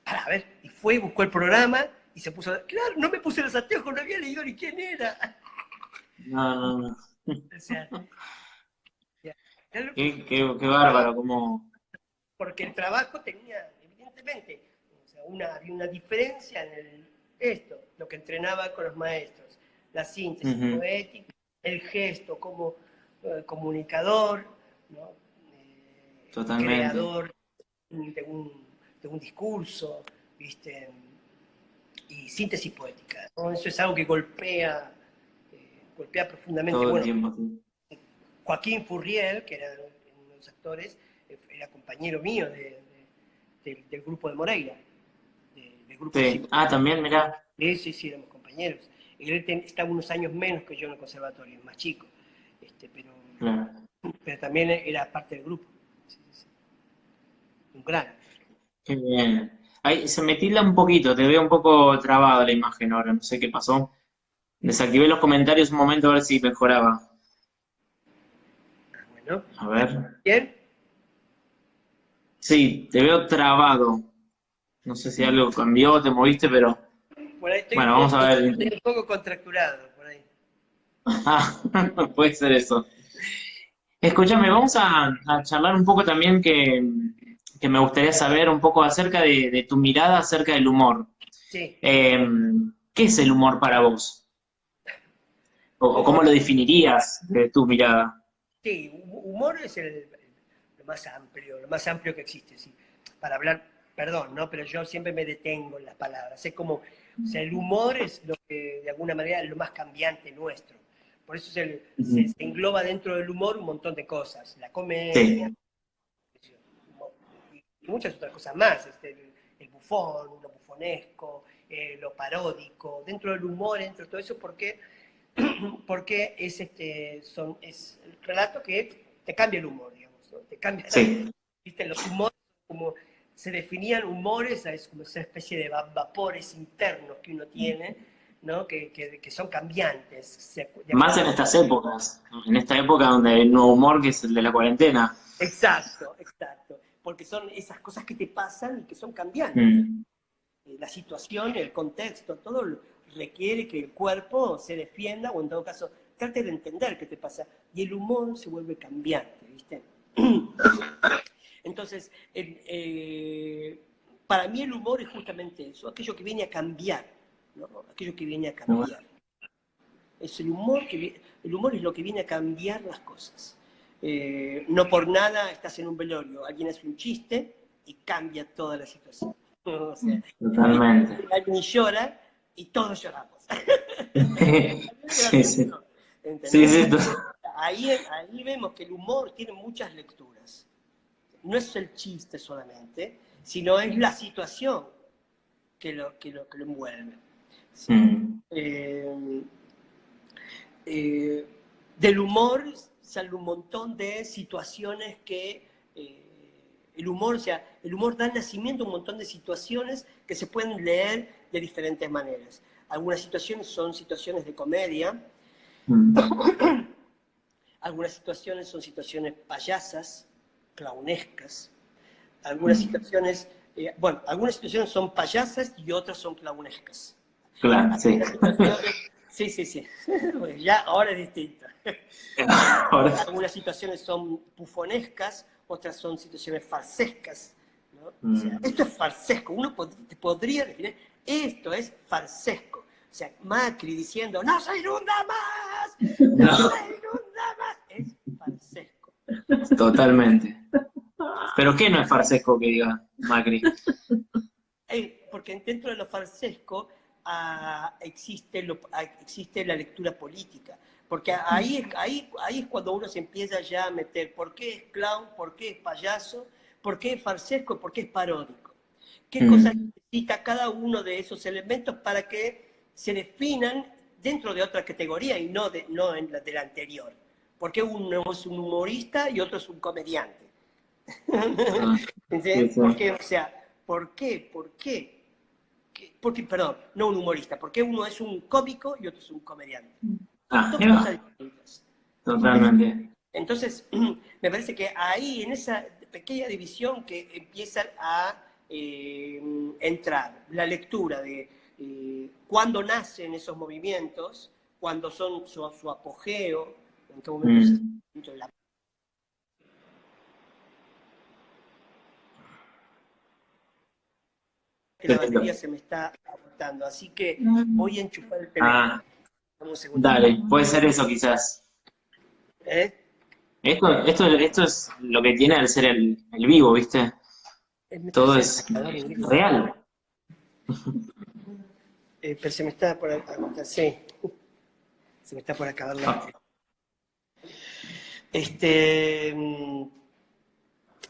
Speaker 2: Para, a ver. Y fue y buscó el programa y se puso. Claro, no me puse los anteojos, no había leído ni quién era.
Speaker 1: No, no, no.
Speaker 2: O sea, ya,
Speaker 1: Qué bárbaro, como.
Speaker 2: porque el trabajo tenía, evidentemente, o sea, había una diferencia en esto, lo que entrenaba con los maestros, la síntesis
Speaker 1: Ujú,
Speaker 2: poética, el gesto como comunicador, ¿no?
Speaker 1: totalmente.
Speaker 2: Creador de un discurso, ¿viste? Y síntesis poética, ¿no? Eso es algo que golpea profundamente.
Speaker 1: Todo el
Speaker 2: Bueno,
Speaker 1: tiempo, sí.
Speaker 2: Joaquín Furriel, que era uno de los actores, era compañero mío del grupo de Moreira, del grupo
Speaker 1: Sí.
Speaker 2: Cívico.
Speaker 1: Ah, también, mirá.
Speaker 2: Sí, sí, éramos compañeros. Él estaba unos años menos que yo en el conservatorio, más chico, pero,
Speaker 1: Claro.
Speaker 2: pero también era parte del grupo. Sí, sí, sí. Un gran.
Speaker 1: Qué bien. Ahí se me tilda un poquito, te veo un poco trabado la imagen ahora, no sé qué pasó. Desactivé los comentarios un momento a ver si mejoraba.
Speaker 2: Bueno,
Speaker 1: A ver.
Speaker 2: bien.
Speaker 1: Sí, te veo trabado. No sé si algo cambió, te moviste, pero
Speaker 2: Por ahí
Speaker 1: bueno, vamos a ver.
Speaker 2: estoy un poco contracturado, por ahí.
Speaker 1: Ah, puede ser eso. Escúchame, vamos a charlar un poco también que me gustaría saber un poco acerca de tu mirada acerca del humor.
Speaker 2: Sí,
Speaker 1: Eh, ¿Qué es el humor para vos? O cómo
Speaker 2: humor.
Speaker 1: lo definirías de tu mirada?
Speaker 2: Sí, humor es lo más amplio que existe, sí. Para hablar, perdón, ¿no? Pero yo siempre me detengo en las palabras. Es como, o sea, el humor es lo que de alguna manera es lo más cambiante nuestro. Por eso se
Speaker 1: Ujú.
Speaker 2: engloba dentro del humor un montón de cosas. La comedia,
Speaker 1: Sí,
Speaker 2: y muchas otras cosas más. El bufón, lo bufonesco, lo paródico. Dentro del humor, dentro de todo eso, porque es el relato que te cambia el humor, digamos, ¿no? Te cambia,
Speaker 1: sí.
Speaker 2: viste, los humores, como se definían humores, es como esa especie de vapores internos que uno tiene, ¿no? Que son cambiantes, de
Speaker 1: Más
Speaker 2: acuerdo.
Speaker 1: en estas épocas, en esta época donde hay un nuevo humor que es el de la cuarentena.
Speaker 2: Exacto, exacto, porque son esas cosas que te pasan y que son cambiantes.
Speaker 1: Mm,
Speaker 2: La situación, el contexto, todo requiere que el cuerpo se defienda o en todo caso trate de entender qué te pasa. Y el humor se vuelve cambiante, ¿viste? Entonces, para mí el humor es justamente eso, aquello que viene a cambiar, ¿no? Aquello que viene a
Speaker 1: bueno,
Speaker 2: cambiar. Es el humor es lo que viene a cambiar las cosas. No por nada estás en un velorio, alguien hace un chiste y cambia toda la situación. O sea,
Speaker 1: totalmente.
Speaker 2: alguien llora y todos lloramos. Es
Speaker 1: Sí, sí.
Speaker 2: gracioso,
Speaker 1: Sí,
Speaker 2: ¿entendés?
Speaker 1: sí,
Speaker 2: Ahí vemos que el humor tiene muchas lecturas. No es el chiste solamente, sino es la situación que lo envuelve. ¿Sí?
Speaker 1: mm,
Speaker 2: Eh, del humor sale un montón de situaciones que el humor, o sea, el humor da nacimiento a un montón de situaciones que se pueden leer de diferentes maneras. Algunas situaciones son situaciones de comedia, algunas situaciones son situaciones payasas, clownescas, algunas situaciones, bueno, algunas situaciones son payasas y otras son clownescas.
Speaker 1: Claro, sí.
Speaker 2: Sí, sí, sí. Ya ahora es distinto.
Speaker 1: Ahora,
Speaker 2: Algunas situaciones son bufonescas, otras son situaciones farsescas, ¿no? O sea, esto es farsesco. Uno te podría definir, esto es farsesco. O sea, Macri diciendo, ¡no se inunda más! ¡No
Speaker 1: no,
Speaker 2: se inunda más! Es farsesco.
Speaker 1: totalmente. ¿Pero qué no es farsesco que diga Macri?
Speaker 2: Porque dentro de lo farsesco existe la lectura política. Porque ahí es cuando uno se empieza ya a meter por qué es clown, por qué es payaso, por qué es farsesco y por qué es paródico. ¿Qué cosa necesita cada uno de esos elementos para que se definan dentro de otra categoría y no en la de la anterior? Porque uno es un humorista y otro es un comediante.
Speaker 1: Ah, sí, sí.
Speaker 2: ¿Por qué? O sea, ¿por qué? ¿Por qué? Porque, perdón, no un humorista, porque uno es un cómico y otro es un comediante. Son
Speaker 1: Ah,
Speaker 2: dos
Speaker 1: ahí va.
Speaker 2: cosas distintas.
Speaker 1: Totalmente.
Speaker 2: Entonces, me parece que ahí, en esa pequeña división que empiezan a entrar, la lectura de cuándo nacen esos movimientos, cuándo son su apogeo, en qué momento se dentro de la que la batería se me está agotando, así que voy a enchufar el teléfono.
Speaker 1: Ah,
Speaker 2: Dame un segundito.
Speaker 1: dale, puede ser eso quizás.
Speaker 2: ¿Eh?
Speaker 1: Esto es lo que tiene al ser el vivo, ¿viste?
Speaker 2: Me
Speaker 1: Todo
Speaker 2: traes el
Speaker 1: es
Speaker 2: cargador inglés.
Speaker 1: real.
Speaker 2: Pero se me está por agotar, sí. Se me está por acabar la
Speaker 1: Ah,
Speaker 2: batería. Este,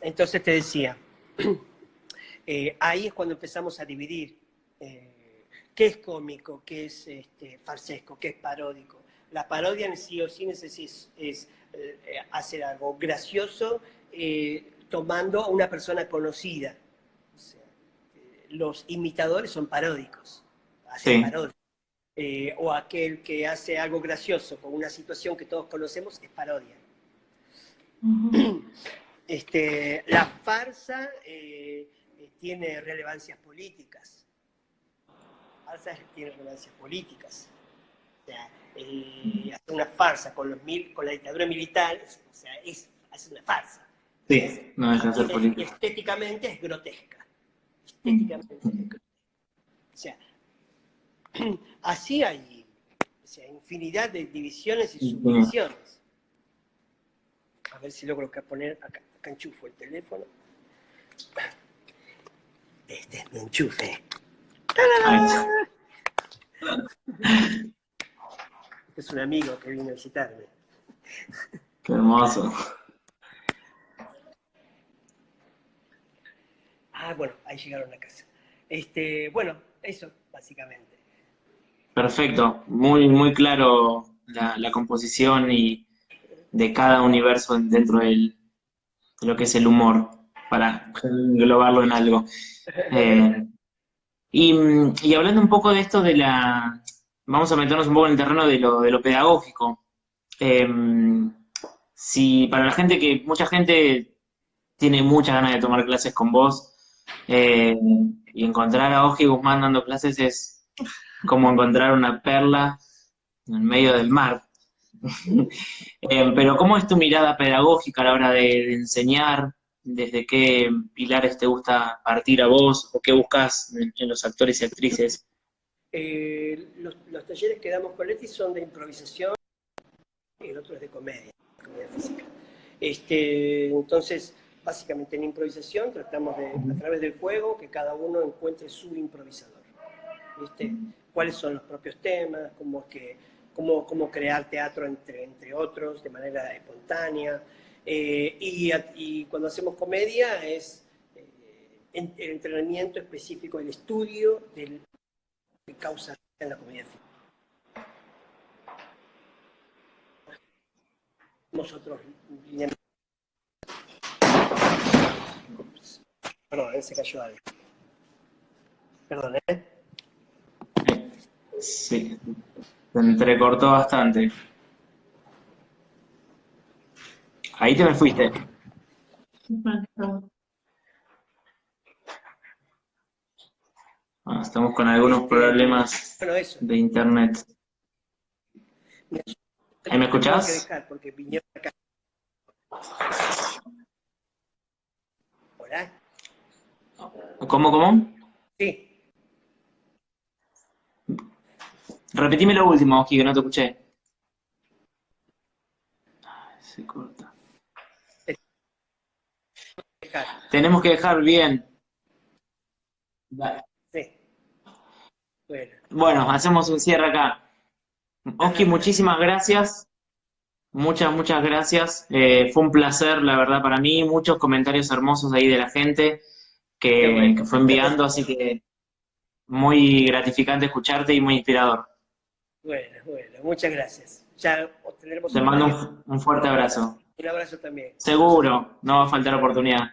Speaker 2: entonces te decía, ahí es cuando empezamos a dividir qué es cómico, qué es farsesco, qué es paródico. La parodia en sí o sí es hacer algo gracioso tomando a una persona conocida. O sea, los imitadores son paródicos, hacen
Speaker 1: sí.
Speaker 2: parodia. O aquel que hace algo gracioso con una situación que todos conocemos es parodia. La farsa tiene relevancias políticas. Farsa tiene relevancias políticas. O sea, hacer una farsa con la dictadura militar, o sea, es una farsa. ¿Entendés?
Speaker 1: Sí, no es hacer
Speaker 2: Y
Speaker 1: política.
Speaker 2: estéticamente es grotesca. Estéticamente es grotesca. O sea, así hay, o sea, infinidad de divisiones y subdivisiones. A ver si logro poner acá enchufo el teléfono. Este es mi enchufe.
Speaker 1: Ay,
Speaker 2: Este es un amigo que vino a visitarme.
Speaker 1: qué hermoso.
Speaker 2: Ah, bueno, ahí llegaron a casa. Bueno, eso, básicamente.
Speaker 1: Perfecto. Muy, muy claro la composición y de cada universo dentro de lo que es el humor, para englobarlo en algo. Eh, y hablando un poco de esto vamos a meternos un poco en el terreno de lo pedagógico. Eh, si para la gente mucha gente tiene muchas ganas de tomar clases con vos, y encontrar a Oji Guzmán dando clases es como encontrar una perla en medio del mar. Pero ¿cómo es tu mirada pedagógica a la hora de enseñar? ¿Desde qué pilares te gusta partir a vos o qué buscas en los actores y actrices?
Speaker 2: Los talleres que damos con Leti son de improvisación y el otro es de comedia física. Entonces, básicamente en improvisación tratamos de, a través del juego, que cada uno encuentre su improvisador. ¿Viste? ¿Cuáles son los propios temas? Cómo crear teatro entre otros de manera espontánea. Y cuando hacemos comedia es el entrenamiento específico, el estudio de causa en la comedia. otros lineamientos. Perdón, se cayó algo. Perdón,
Speaker 1: Sí, se entrecortó bastante. Ahí te me fuiste. Ah, estamos con algunos problemas
Speaker 2: Bueno, eso.
Speaker 1: de internet. ¿Ahí me
Speaker 2: Tengo que
Speaker 1: escuchás?
Speaker 2: dejar porque vinieron acá. ¿Hola?
Speaker 1: ¿Cómo?
Speaker 2: Sí.
Speaker 1: Repetime lo último, Oski, que no te escuché. Ay, se corta.
Speaker 2: Dejar.
Speaker 1: Tenemos que dejar bien. Dale.
Speaker 2: Sí. Bueno.
Speaker 1: Bueno, hacemos un cierre acá. Oski, muchísimas gracias. Muchas gracias. Fue un placer, la verdad, para mí. Muchos comentarios hermosos ahí de la gente
Speaker 2: Qué
Speaker 1: que
Speaker 2: bueno.
Speaker 1: fue enviando, así que muy gratificante escucharte y muy inspirador.
Speaker 2: Bueno. Muchas gracias. Ya tendremos
Speaker 1: Te
Speaker 2: otra
Speaker 1: mando
Speaker 2: vez.
Speaker 1: un fuerte abrazo.
Speaker 2: Un abrazo también.
Speaker 1: Seguro, no va a faltar oportunidad.